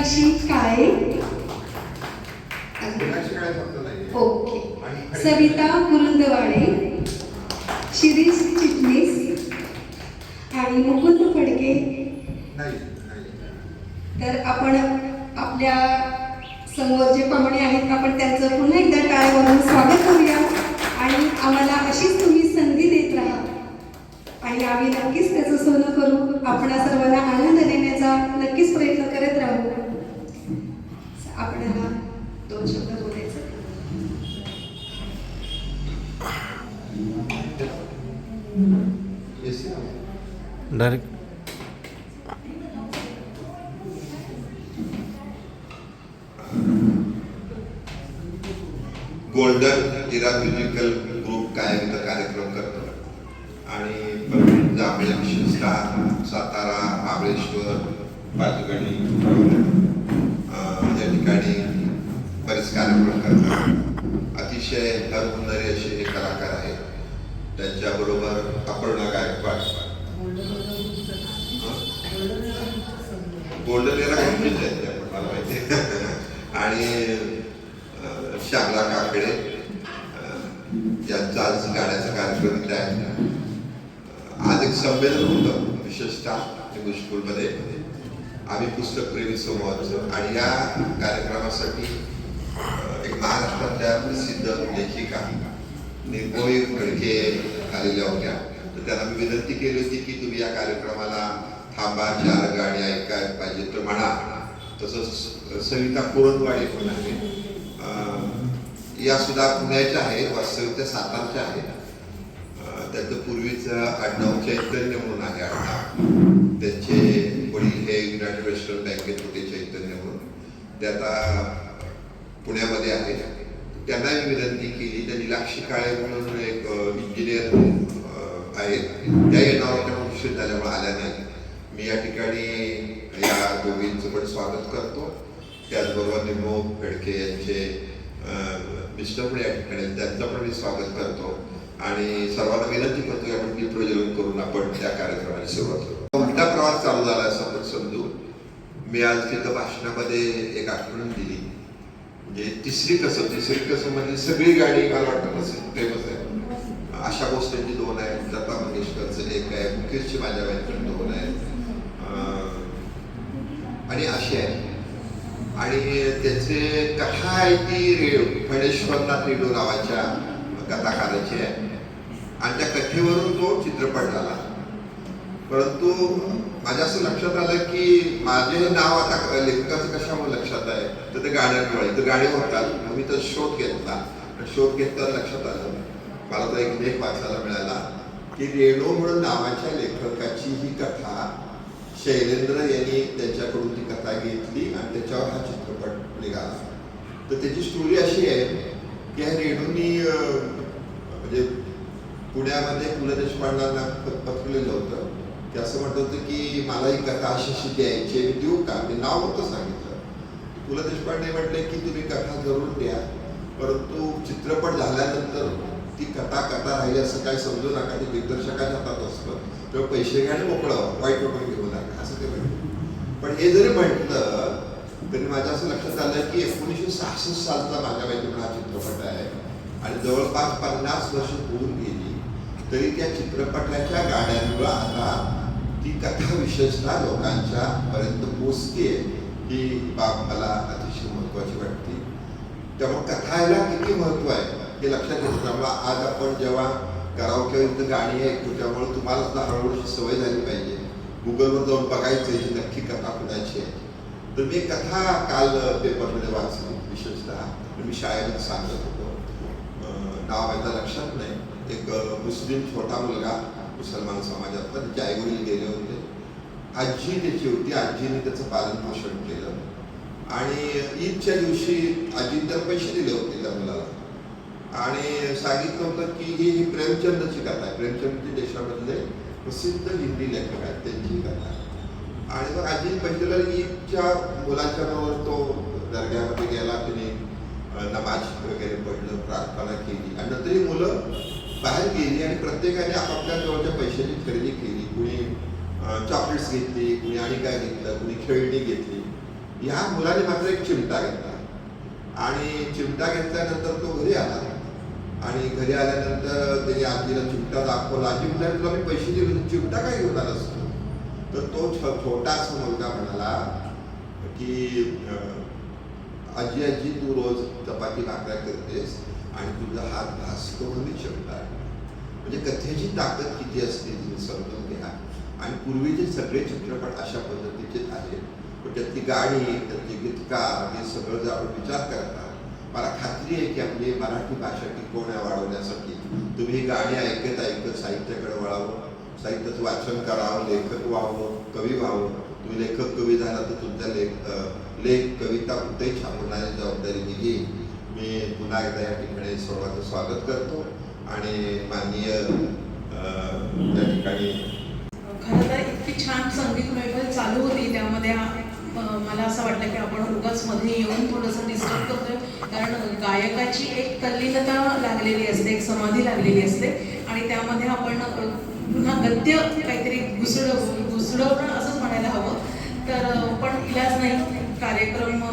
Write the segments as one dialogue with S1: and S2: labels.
S1: मीनाक्षी काळे, okay, Savita Kurundwade, Shirish चिटणीस आणि मुकुंद फडके. तर आपण आपल्या समोर जे पाहुणे आहेत आपण त्यांचं पुन्हा एकदा टाळ्या वाजवून स्वागत करूया आणि आम्हाला अशीच तुम्ही संधी देत राहा आणि आम्ही नक्कीच त्याचं सोनं करू. आपणा सर्वांना आनंद देण्याचा नक्कीच प्रयत्न करत राहू. आपल्याला 2 शब्द बोलायचं.
S2: Direct
S3: golden era musical group कायमचा कार्यक्रम करतो आणि जांभळे विशेषतः सातारा, महाबळेश्वर, पाचगणी या ठिकाणी बरेच कार्यक्रम करतात. अतिशय हरहुन्नरी असे हे कलाकार आहेत. त्यांच्याबरोबर अपर्णा गायकवाड, गोल्डन इरा कंपनीचे आहेत मला माहिती आणि श्यामला काकडे यांचा आज गाण्याचा कार्यक्रम इथे आहे. आज एक संमेलन होतं विशेषतः स्कूलमध्ये. आम्ही पुस्तकप्रेमी समूहाचं आणि या कार्यक्रमासाठी एक महाराष्ट्रातल्या प्रसिद्ध लेखिका निर्मोही फडके आलेल्या होत्या. तर त्यांना मी विनंती केली होती की तुम्ही या कार्यक्रमाला थांबा, 4 गाणी ऐकायला पाहिजे तर म्हणा. तसंच सविता कुरुंदवाडे पण आहे, या सुद्धा पुण्याच्या आहे, वास्तविक त्या सातारच्या आहेत. त्यांचं पूर्वीचं आडनाव चैतन्य म्हणून आहे आडनाव. त्यांचे वडील हे युनायटेड वेस्टर्न बँकेत होते चैतन्य म्हणून. ते आता पुण्यामध्ये आहेत. त्यांना मी विनंती केली. त्या नीलाक्षी काळे म्हणून एक इंजिनियर आहेत, त्या येणार होत्या, उशीर झाल्यामुळे आल्या नाही. मी या ठिकाणी या दोघींचं पण स्वागत करतो. त्याचबरोबर निर्मोह फडके यांचे मिस्टर पण या ठिकाणी, त्यांचं पण मी स्वागत करतो आणि सर्वांना विनंती करतो की आपण दीपप्रज्वलन करून आपण त्या कार्यक्रमाला सुरुवात करू. मोठा प्रवास चालू झाला असं आपण समजू. मी आज तिथं भाषणामध्ये एक आठवण दिली, म्हणजे तिसरी कसं म्हणजे सगळी गाडी मला वाटतं कसं फेमस आहे. आशा भोसलेंची 2 आहेत, लता मंगेशकरचं 1 आहे, मुकेशची माझ्या बाईंची 2 आहेत आणि अशी आहे. आणि त्याचे कथा आहे ती फणेश्वरनाथ रेडो नावाच्या कथाकाराची आहे आणि त्या कथेवरून तो चित्रपट झाला. परंतु माझ्या असं लक्षात आलं की माझे हे नाव आता लेखकाचं कशामुळे लक्षात आहे तर ते गाण्यामुळे. तर गाणी होतात. मी तर शोध घेतला. शोध घेतला लक्षात आलं मला तर एक लेख वाचायला मिळाला की रेणू म्हणून नावाच्या लेखकाची ही कथा शैलेंद्र यांनी त्यांच्याकडून ती कथा घेतली आणि त्याच्यावर हा चित्रपट निघाला. तर त्याची स्टोरी अशी आहे की ह्या रेणूंनी म्हणजे पुण्यामध्ये पु ल देशपांडेंना पत्रलेलं होतं की असं म्हणत होतं की मला ही कथा अशी द्यायची आहे, देऊ का? ते नाव होतं सांगितलं. पु ल देशपांडे म्हटले की तुम्ही कथा जरूर द्या, परंतु चित्रपट झाल्यानंतर ती कथा राहिली असं काही समजू नका, ते दिग्दर्शकाच्या हातात असतं, तेव्हा पैसे घ्या आणि मोकळं, वाईट वगैरे घेऊ नका असं ते म्हटलं. पण हे जरी म्हटलं तरी माझ्या असं लक्षात आलं की 1966 सालचा माझ्या माहितीनं हा चित्रपट आहे आणि जवळपास 50 वर्ष होऊन गेली तरी त्या चित्रपटाच्या गाण्यांमुळे आता ती कथा विशेषतः लोकांच्या पर्यंत पोचते. ही बाब मला अतिशय महत्वाची वाटते. त्यामुळे कथाला किती महत्व आहे हे लक्षात घेतो. त्यामुळे आज आपण जेव्हा कराओकेवर गाणी ऐकतो त्यामुळे तुम्हाला सुद्धा हळूहळू सवय झाली पाहिजे. गुगलवर जाऊन बघायचं ही नक्की कथा कुणाची आहे. तर मी कथा काल पेपरमध्ये वाचली. विशेषतः मी शाळेमध्ये सांगत होतो, नाव माझ्या लक्षात नाही. एक मुस्लिम छोटा मुलगा मुसलमान समाजातला, त्याचे आईवडील गेले होते. आजी त्याची होती. आजीने त्याचं पालन पोषण केलं आणि ईदच्या दिवशी आजीने त्याला पैसे दिले होते त्या मुलाला आणि सांगितलं होतं की ही प्रेमचंदची कथा आहे. प्रेमचंद देशामधले प्रसिद्ध हिंदी लेखक आहेत, त्यांची कथा. आणि मग आजीने पैसे ईदच्या मुलाच्या बरोबर तो दर्ग्यामध्ये गेला. तिने नमाज वगैरे पडलं, प्रार्थना केली आणि नंतर ही मुलं बाहेर गेली आणि प्रत्येकाने आपापल्या जवळच्या पैशाची खरेदी केली. कुणी चॉकलेट्स घेतली, कुणी आणि काय घेतलं, कुणी खेळणी घेतली ह्या मुलाने मात्र एक चिमटा घेतला आणि चिमटा घेतल्यानंतर तो घरी आला आणि घरी आल्यानंतर त्याने आजीला चिमटा दाखवला. आजी म्हणाली तुला मी पैसे दिले चिमटा काय घेऊन आलास तू? तर तो छोटासा मुलगा म्हणाला की आजी आजी तू रोज चपाती भाकऱ्या करतेस आणि तुझा हात घासतो म्हणून चिमटा आहे. म्हणजे कथेची ताकद किती असते तुम्ही समजून घ्या. आणि पूर्वीचे सगळे चित्रपट अशा पद्धतीचेच आहेत. पण त्यातली गाणी त्यातले गीतकार हे सगळं जर आपण विचार करता मला खात्री आहे की आपली मराठी भाषा टिकवण्या वाढवण्यासाठी तुम्ही ही गाणी ऐकत ऐकत साहित्याकडे वळावं, साहित्याचं वाचन करावं, लेखक व्हावं, कवी व्हावं. तुम्ही लेखक कवी झाला तर तुमच्या लेख कविता कुठेही छापवण्याची जबाबदारी मी घेईन. मी पुन्हा एकदा या ठिकाणी सर्वांचं स्वागत करतो आणि माननीय त्या ठिकाणी
S4: खरं तर इतकी छान संगीत मैफल चालू होती त्यामध्ये मला असं वाटलं की आपण उगाच मध्ये येऊन थोडंसं डिस्टर्ब करतोय. कारण गायकाची एक तल्लीनता लागलेली असते, एक समाधी लागलेली असते आणि त्यामध्ये आपण पुन्हा गद्य काहीतरी घुसडवणं असंच म्हणायला हवं. तर पण इलाज नाही, कार्यक्रम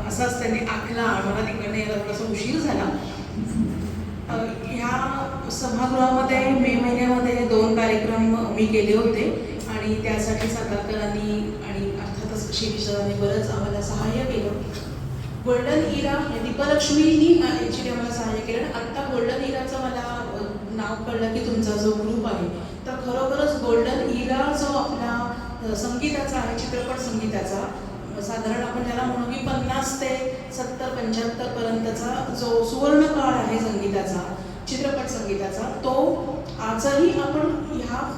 S4: असाच त्यांनी आखला. आम्हाला तिकडनं यायला थोडासा उशीर झाला. ह्या सभागृहामध्ये मे महिन्यामध्ये 2 कार्यक्रम मी केले होते आणि त्यासाठी सातारकरांनी आणि अर्थातच शिरीषरांनी बरंच आम्हाला सहाय्य केलं. गोल्डन इरा दीपलक्ष्मीनी ॲक्च्युली आम्हाला सहाय्य केलं. आणि आत्ता गोल्डन इराचं मला नाव कळलं की तुमचा जो ग्रुप आहे तर खरोखरच गोल्डन इरा जो आपला संगीताचा आहे, चित्रपट संगीताचा, साधारण आपण त्याला म्हणू की 50 ते 70-75 पर्यंतचा जो सुवर्ण काळ आहे संगीताचा, चित्रपट संगीताचा, तो आजही आपण ह्या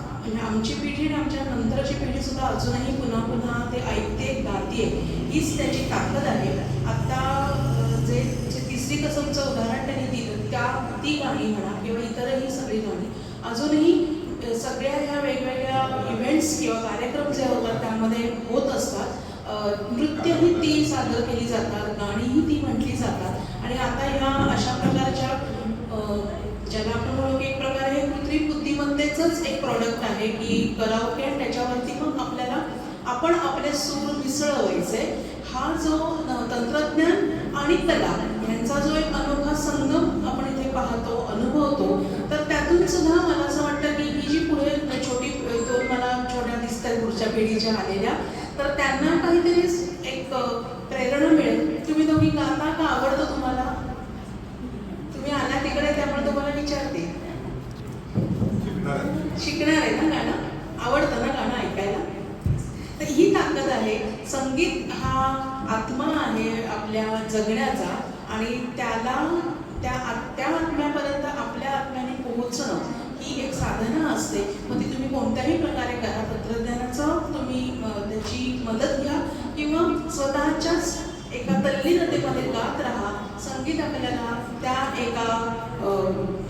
S4: आमची पिढी आणि आमच्या नंतरची पिढी सुद्धा अजूनही पुन्हा पुन्हा ते ऐकते, गाते. हीच त्याची ताकद आहे. आता जे तिसरी कसमचं उदाहरण त्यांनी दिलं ती गाणी म्हणा किंवा इतरही सगळी गाणी अजूनही सगळ्या ह्या वेगवेगळ्या इव्हेंट्स किंवा कार्यक्रम जे होतात त्यामध्ये होत असतात. नृत्यही ती सादर केली जातात, गाणीही ती म्हटली जातात. आणि आता ह्या अशा प्रकारच्या ज्याला आपण म्हणू की एक प्रकारे हे कृत्रिम बुद्धिमत्तेचंच एक प्रॉडक्ट आहे की कराओके आणि त्याच्यावरती मग आपल्याला आपण आपले सूर मिसळवायचे. हा जो तंत्रज्ञान आणि कला यांचा जो एक अनोखा संगम आपण इथे पाहतो, अनुभवतो, तर त्यातून सुद्धा मला असं वाटतं की ही जी पुढे छोटी 2 मला छोट्या दिसतात पुढच्या पिढीच्या आलेल्या, तर त्यांना काहीतरी एक प्रेरणा मिळेल. तुम्ही दोघी गाता का? आवडतं तुम्हाला? तुम्ही आला तिकडे त्यामुळे तुम्हाला विचारते. शिकणार आहे ना गाणं? आवडतं ना गाणं ऐकायला? तर ही ताकद आहे. संगीत हा आत्मा आहे आपल्या जगण्याचा आणि त्याला त्या आत्म्यापर्यंत आपल्या आत्म्याने पोहोचणं ही एक साधना असते. मग ती तुम्ही कोणत्याही प्रकारे करा. तंत्रज्ञानाचं तुम्ही त्याची मदत घ्या किंवा स्वतःच्याच एका तल्लीनतेमध्ये गात राहा. संगीत आपल्याला त्या एका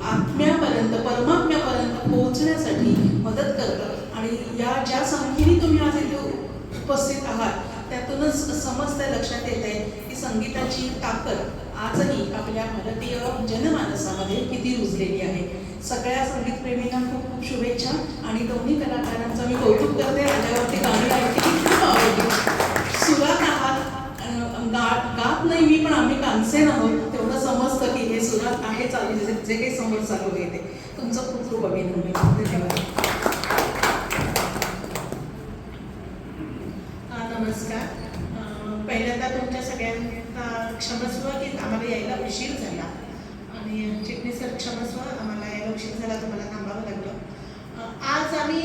S4: आत्म्यापर्यंत, परमात्म्यापर्यंत पोहोचण्यासाठी मदत करतं. आणि या ज्या संख्येने तुम्ही आज इथे उपस्थित आहात त्यातूनच समजतं, लक्षात येत आहे की संगीताची ताकद आजही आपल्या भारतीय जनमानसामध्ये किती रुजलेली आहे. सगळ्या संगीतप्रेमींना खूप खूप शुभेच्छा आणि दोन्ही कलाकारांचं मी कौतुक करते. आल्यावरती गाणी ऐकली खूप आवडली. सुरात आहात, गात नाही मी, पण आम्ही कानसेन आहोत तेवढं समजतं की हे सुरात आहे चालू, जे काही समोर चालू आहे ते. तुमचं खूप खूप अभिनंदन. धन्यवाद.
S5: नमस्कार. पहिल्यांदा तुमच्या सगळ्यांना क्षमस्व की आम्हाला यायला उशीर झाला आणि चिटणीस सर क्षमस्व, आम्हाला यायला उशीर झाला, तुम्हाला थांबावं लागलं. आज आम्ही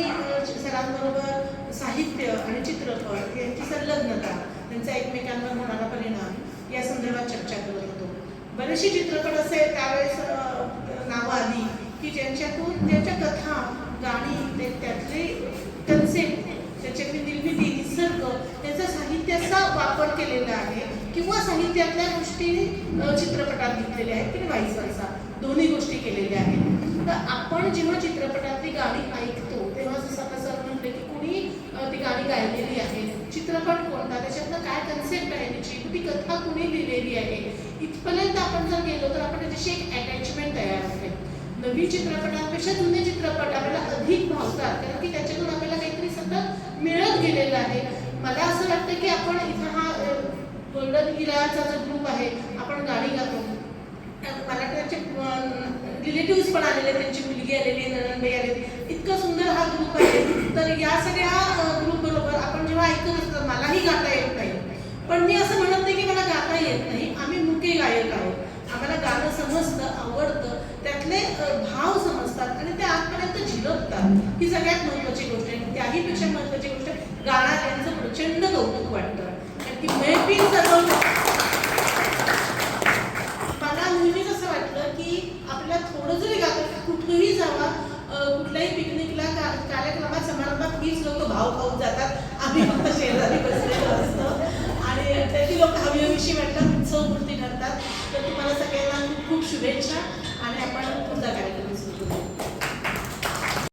S5: सरांबरोबर साहित्य आणि चित्रपट यांची संलग्नता, त्यांचा एकमेकांवर होणारा परिणाम या संदर्भात चर्चा करत होतो. बरेचसे चित्रपट असे त्यावेळेस नावं आली की ज्यांच्यातून त्यांच्या कथा, गाणी, त्यातले कन्सेप्ट, त्याच्यातली निर्मिती, निसर्ग, त्याचा साहित्याचा वापर केलेला आहे किंवा साहित्यातल्या गोष्टी चित्रपटात घेतलेल्या आहेत किंवा व्हाईस वर्सा, दोन्ही गोष्टी केलेल्या आहेत. तर आपण जेव्हा चित्रपटातली गाणी ऐकतो तेव्हा जसं आता सर म्हटले की कुणी ती गाणी गायलेली आहे, चित्रपट कोणता, त्याच्यातनं काय कन्सेप्ट आहे त्याची, ती कथा कुणी लिहिलेली आहे, इथपर्यंत आपण जर गेलो तर आपण त्याच्याशी एक अटॅचमेंट तयार होते. नवीन चित्रपटांपेक्षा जुने चित्रपट आपल्याला अधिक भावतात कारण की त्याच्यातून आपल्याला काहीतरी सतत मिळत गेलेलं आहे. मला असं वाटतं की आपण इथं हा गोल्डन हिराचा जो ग्रुप आहे, आपण गाणी गातो. मला त्याचे रिलेटिव्स पण आलेले, त्यांची मुलगी आलेली, नणंदबाई आलेली. इतकं सुंदर हा ग्रुप आहे. तर या सगळ्या ग्रुप बरोबर आपण जेव्हा ऐकत असतो, मलाही गाता येत नाही, पण मी असं म्हणत नाही की मला गाता येत नाही. आम्ही मुके गायक आहोत. आम्हाला गाणं समजतं, आवडतं, त्यातले भाव समजतात आणि ते आतपर्यंत झिरपतात. ही सगळ्यात महत्त्वाची गोष्ट आहे. त्याहीपेक्षा महत्त्वाची गोष्ट गाणाऱ्यांचं प्रचंड कौतुक वाटतं आणि ती महफिल सजवतात. मला नेहमीच असं वाटलं की आपल्याला थोडं जरी गातं, कुठेही जावा, कुठल्याही पिकनिकला, कार्यक्रमात, समारंभात हीच लोक भाव खाऊ